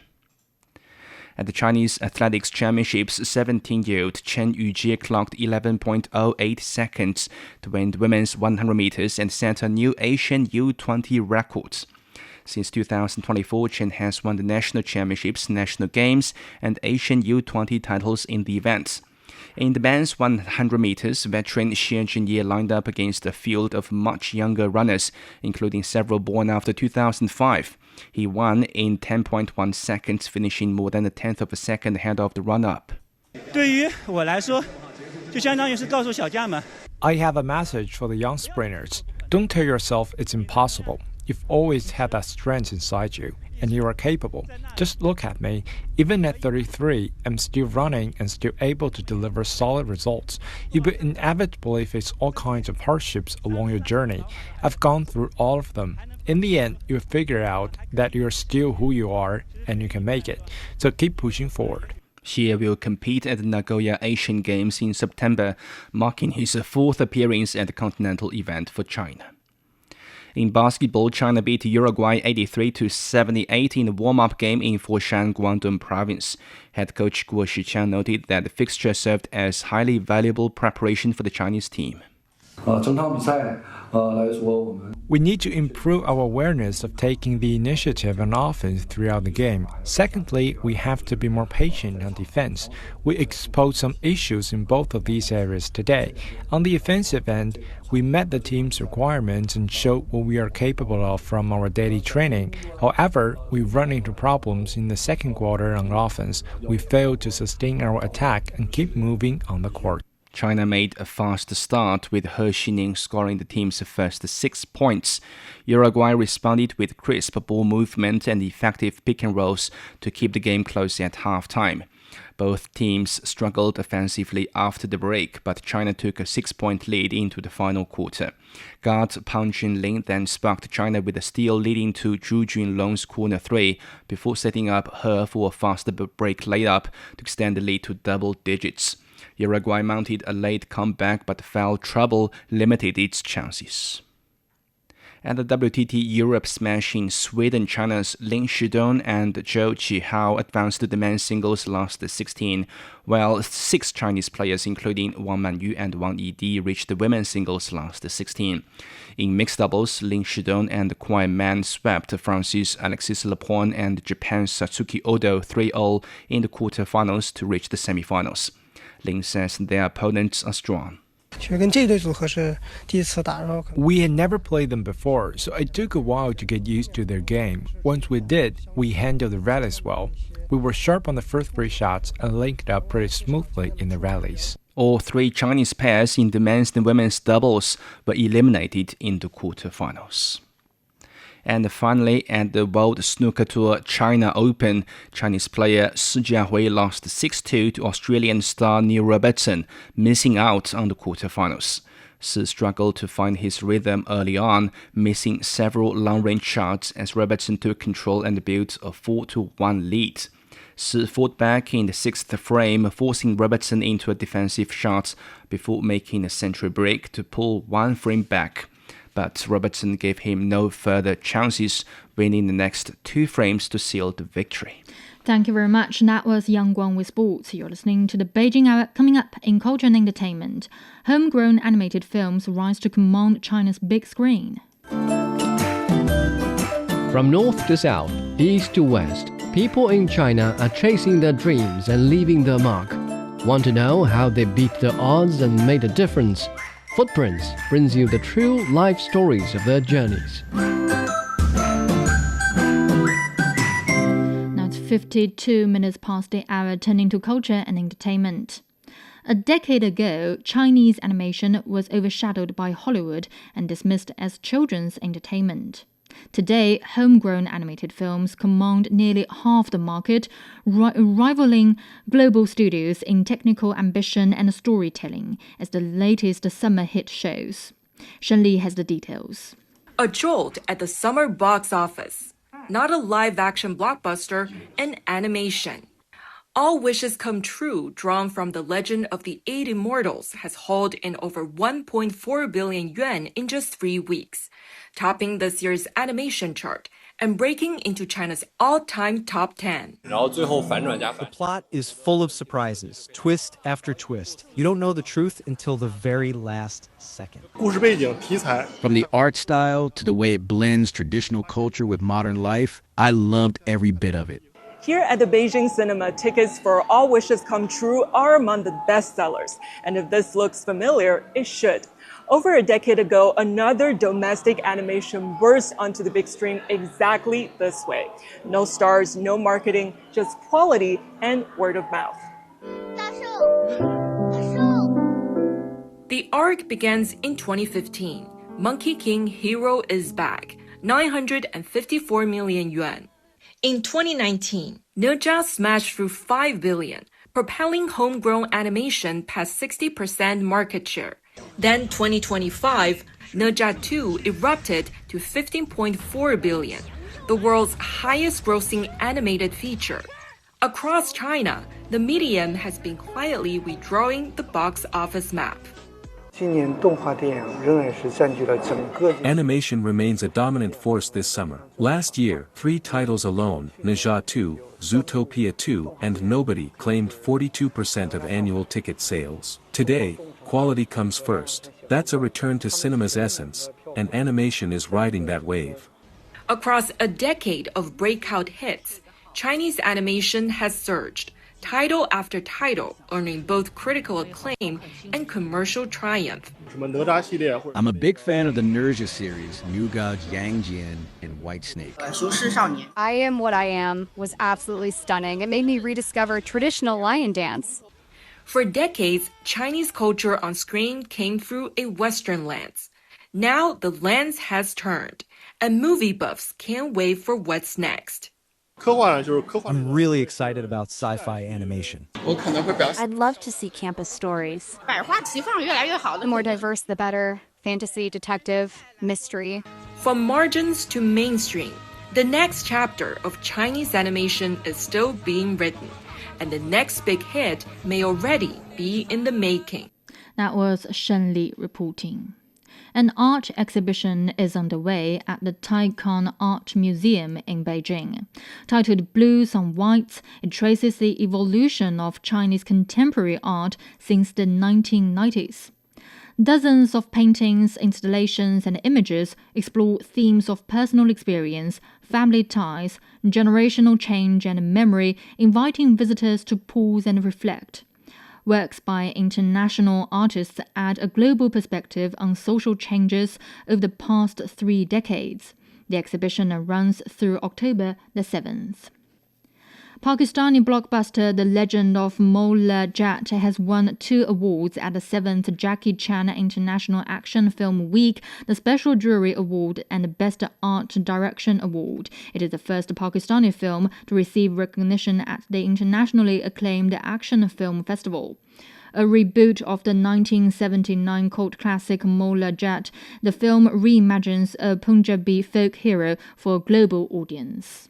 At the Chinese Athletics Championships, 17-year-old Chen Yujie clocked 11.08 seconds to win the women's 100 meters and set a new Asian U20 record. Since 2024, Chen has won the national championships, national games, and Asian U20 titles in the events. In the men's 100 meters, veteran Xie Zhenye lined up against a field of much younger runners, including several born after 2005. He won in 10.1 seconds, finishing more than a tenth of a second ahead of the run-up. I have a message for the young sprinters. Don't tell yourself it's impossible. you've always had that strength inside you, and you are capable. Just look at me. Even at 33, I'm still running and still able to deliver solid results. You will inevitably face all kinds of hardships along your journey. I've gone through all of them. In the end, you'll figure out that you're still who you are and you can make it. So keep pushing forward. Xie will compete at the Nagoya Asian Games in September, marking his fourth appearance at the continental event for China. In basketball, China beat Uruguay 83-78 in the warm-up game in Foshan, Guangdong Province. Head coach Guo Shiqiang noted that the fixture served as highly valuable preparation for the Chinese team. We need to improve our awareness of taking the initiative on offense throughout the game. Secondly, we have to be more patient on defense. We exposed some issues in both of these areas today. On the offensive end, we met the team's requirements and showed what we are capable of from our daily training. However, we run into problems in the second quarter on offense. We failed to sustain our attack and keep moving on the court. China made a fast start, with He Xining scoring the team's first 6 points. Uruguay responded with crisp ball movement and effective pick and rolls to keep the game close at halftime. Both teams struggled offensively after the break, but China took a 6-point lead into the final quarter. Guard Pang Junlin then sparked China with a steal, leading to Zhu Junlong's corner three before setting up He for a fast break layup to extend the lead to double digits. Uruguay mounted a late comeback, but foul trouble limited its chances. At the WTT Europe Smash in Sweden, China's Lin Shidong and Zhou Qihao advanced to the men's singles last 16, while 6 Chinese players, including Wang Manyu and Wang Yidi, reached the women's singles last 16. In mixed doubles, Lin Shidong and Kwai Man swept France's Alexis Lepoin and Japan's Satsuki Odo 3-0 in the quarterfinals to reach the semifinals. Lin says their opponents are strong. We had never played them before, so it took a while to get used to their game. Once we did, we handled the rallies well. We were sharp on the first 3 shots and linked up pretty smoothly in the rallies. All 3 Chinese pairs in the men's and women's doubles were eliminated in the quarterfinals. And finally, at the World Snooker Tour China Open, Chinese player Si Jiahui lost 6-2 to Australian star Neil Robertson, missing out on the quarterfinals. Si struggled to find his rhythm early on, missing several long-range shots as Robertson took control and built a 4-1 lead. Si fought back in the 6th frame, forcing Robertson into a defensive shot before making a century break to pull 1 frame back. But Robertson gave him no further chances, winning the next 2 frames to seal the victory. Thank you very much. That was Yang Guang with sports. You're listening to the Beijing Hour. Coming up in culture and entertainment, homegrown animated films rise to command China's big screen. From north to south, east to west, people in China are chasing their dreams and leaving their mark. Want to know how they beat the odds and made a difference? Footprints brings you the true life stories of their journeys. Now it's 52 minutes past the hour, turning to culture and entertainment. A decade ago, Chinese animation was overshadowed by Hollywood and dismissed as children's entertainment. Today, homegrown animated films command nearly half the market, rivaling global studios in technical ambition and storytelling, as the latest summer hit shows. Shen Li has the details. A jolt at the summer box office. Not a live-action blockbuster, an animation. All Wishes Come True, drawn from the legend of the 8 Immortals, has hauled in over 1.4 billion yuan in just 3 weeks, topping this year's animation chart and breaking into China's all-time top 10. The plot is full of surprises, twist after twist. You don't know the truth until the very last second. From the art style to the way it blends traditional culture with modern life, I loved every bit of it. Here at the Beijing Cinema, tickets for All Wishes Come True are among the best sellers. And if this looks familiar, it should. Over a decade ago, another domestic animation burst onto the big screen exactly this way. No stars, no marketing, just quality and word of mouth. The arc begins in 2015. Monkey King Hero is Back, 954 million yuan. In 2019, Ne Zha smashed through 5 billion, propelling homegrown animation past 60% market share. Then 2025, Ne Zha 2 erupted to 15.4 billion, the world's highest grossing animated feature. Across China, the medium has been quietly redrawing the box office map. Animation remains a dominant force this summer. Last year, 3 titles alone, Ne Zha 2, Zootopia 2, and Nobody, claimed 42% of annual ticket sales. Today, quality comes first. That's a return to cinema's essence, and animation is riding that wave. Across a decade of breakout hits, Chinese animation has surged, title after title, earning both critical acclaim and commercial triumph. I'm a big fan of the Ne Zha series, New Gods Yang Jian and White Snake. I Am What I Am was absolutely stunning. It made me rediscover traditional lion dance. For decades, Chinese culture on screen came through a Western lens. Now the lens has turned, and movie buffs can't wait for what's next. I'm really excited about sci-fi animation. I'd love to see campus stories. The more diverse, the better. Fantasy, detective, mystery. From margins to mainstream, the next chapter of Chinese animation is still being written, and the next big hit may already be in the making. That was Shen Li reporting. An art exhibition is underway at the Taikang Art Museum in Beijing. Titled Blues on Whites, it traces the evolution of Chinese contemporary art since the 1990s. Dozens of paintings, installations, and images explore themes of personal experience, family ties, generational change, and memory, inviting visitors to pause and reflect. Works by international artists add a global perspective on social changes over the past 3 decades. The exhibition runs through October the 7th. Pakistani blockbuster The Legend of Mola Jat has won 2 awards at the 7th Jackie Chan International Action Film Week, the Special Jury Award and the Best Art Direction Award. It is the first Pakistani film to receive recognition at the internationally acclaimed Action Film Festival. A reboot of the 1979 cult classic Mola Jat, the film reimagines a Punjabi folk hero for a global audience.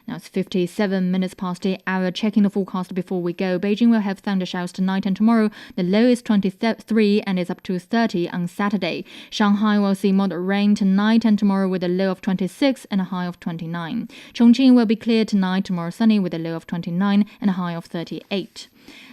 Now it's 57 minutes past the hour. Checking the forecast before we go. Beijing will have thunder showers tonight and tomorrow. The low is 23 and is up to 30 on Saturday. Shanghai will see moderate rain tonight and tomorrow with a low of 26 and a high of 29. Chongqing will be clear tonight, tomorrow sunny with a low of 29 and a high of 38.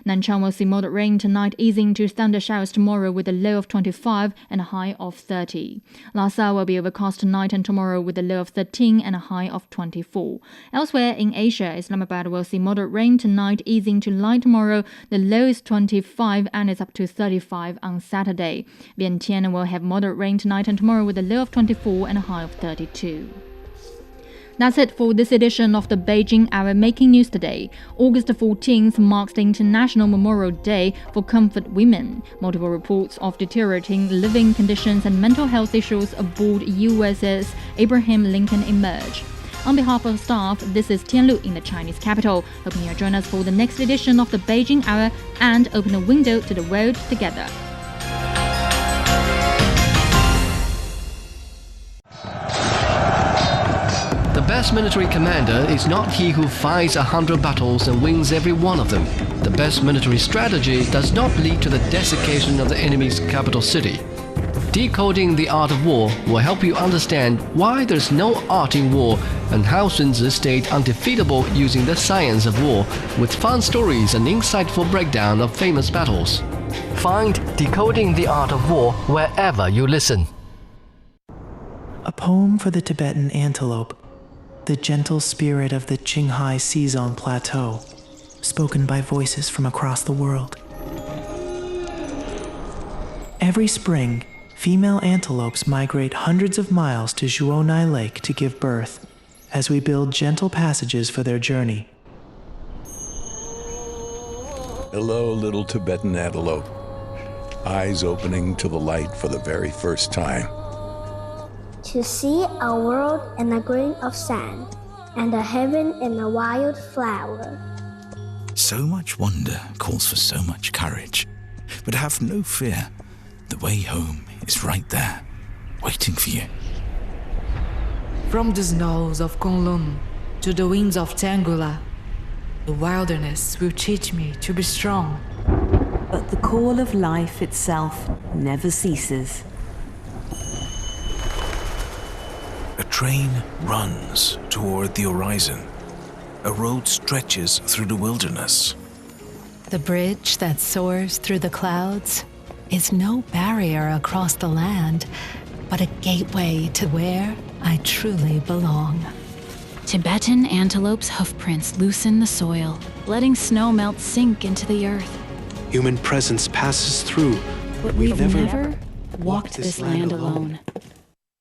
Nanchang will see moderate rain tonight, easing to thunder showers tomorrow with a low of 25 and a high of 30. Lhasa will be overcast tonight and tomorrow with a low of 13 and a high of 24. Elsewhere in Asia, Islamabad will see moderate rain tonight, easing to light tomorrow. The low is 25 and is up to 35 on Saturday. Vientiane will have moderate rain tonight and tomorrow with a low of 24 and a high of 32. That's it for this edition of the Beijing Hour Making News today. August 14th marks the International Memorial Day for Comfort Women. Multiple reports of deteriorating living conditions and mental health issues aboard USS Abraham Lincoln emerge. On behalf of staff, this is Tianlu in the Chinese capital. Hoping you'll join us for the next edition of the Beijing Hour and open a window to the world together. The best military commander is not he who fights 100 battles and wins every one of them. The best military strategy does not lead to the desiccation of the enemy's capital city. Decoding the Art of War will help you understand why there's no art in war and how Sun Tzu stayed undefeatable using the science of war, with fun stories and insightful breakdown of famous battles. Find Decoding the Art of War wherever you listen. A poem for the Tibetan antelope, the gentle spirit of the Qinghai Xizang Plateau, spoken by voices from across the world. Every spring, female antelopes migrate hundreds of miles to Zhuonai Lake to give birth, as we build gentle passages for their journey. Hello, little Tibetan antelope. Eyes opening to the light for the very first time. to see a world in a grain of sand, and a heaven in a wild flower. So much wonder calls for so much courage. But have no fear. The way home is right there, waiting for you. From the snows of Kunlun to the winds of Tangula, the wilderness will teach me to be strong. But the call of life itself never ceases. A train runs toward the horizon. A road stretches through the wilderness. The bridge that soars through the clouds is no barrier across the land, but a gateway to where I truly belong. Tibetan antelope's hoofprints loosen the soil, letting snow melt sink into the earth. Human presence passes through, but we've never walked this land alone.